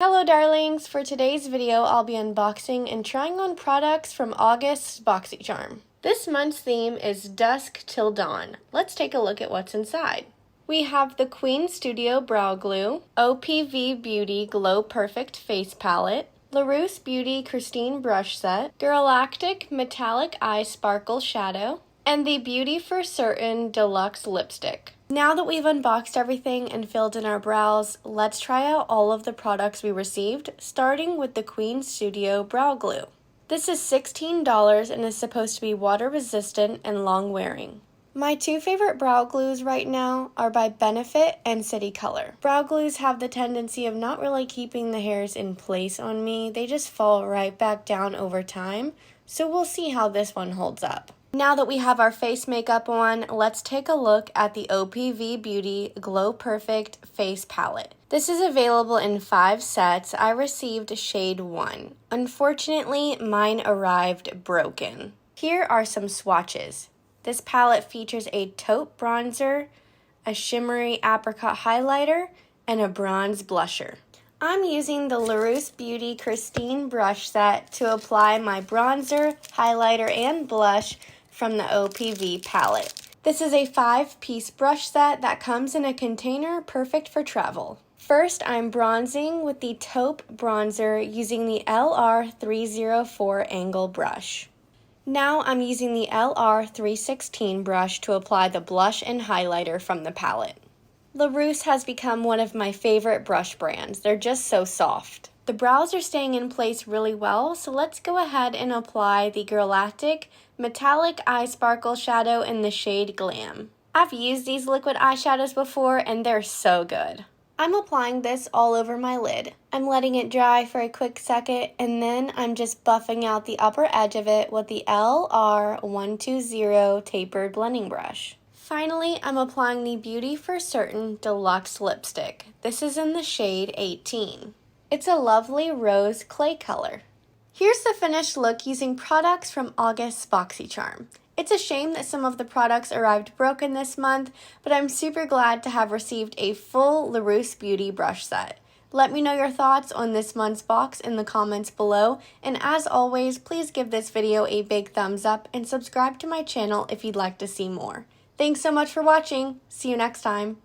Hello darlings! For today's video, I'll be unboxing and trying on products from August's Boxycharm. This month's theme is Dusk Till Dawn. Let's take a look at what's inside. We have the Qveen Studio Brow Glue, OPV Beauty Glow Perfect Face Palette, Laruce Beauty Christine Brush Set, Girlactik Metallic Eye Sparkle Shadow, and the Beauty for Certain Deluxe Lipstick. Now that we've unboxed everything and filled in our brows, let's try out all of the products we received, starting with the Qveen Studio Brow Glue. This is $16 and is supposed to be water resistant and long wearing. My two favorite brow glues right now are by Benefit and City Color. Brow glues have the tendency of not really keeping the hairs in place on me, they just fall right back down over time, so we'll see how this one holds up. Now that we have our face makeup on, let's take a look at the OPV Beauty Glow Perfect Face Palette. This is available in 5 sets. I received shade 1. Unfortunately, mine arrived broken. Here are some swatches. This palette features a taupe bronzer, a shimmery apricot highlighter, and a bronze blusher. I'm using the Laruce Beauty Christine Brush Set to apply my bronzer, highlighter, and blush from the OPV palette. This is a 5-piece brush set that comes in a container perfect for travel. First, I'm bronzing with the taupe bronzer using the LR304 angle brush. Now I'm using the LR316 brush to apply the blush and highlighter from the palette. Laruce has become one of my favorite brush brands. They're just so soft. The brows are staying in place really well, so let's go ahead and apply the Girlactik Metallic Eye Sparkle Shadow in the shade Glam. I've used these liquid eyeshadows before and they're so good. I'm applying this all over my lid. I'm letting it dry for a quick second and then I'm just buffing out the upper edge of it with the LR120 tapered blending brush. Finally, I'm applying the Beauty for Certain Deluxe Lipstick. This is in the shade 18. It's a lovely rose clay color. Here's the finished look using products from August's Boxycharm. It's a shame that some of the products arrived broken this month, but I'm super glad to have received a full Laruce Beauty brush set. Let me know your thoughts on this month's box in the comments below, and as always, please give this video a big thumbs up and subscribe to my channel if you'd like to see more. Thanks so much for watching. See you next time.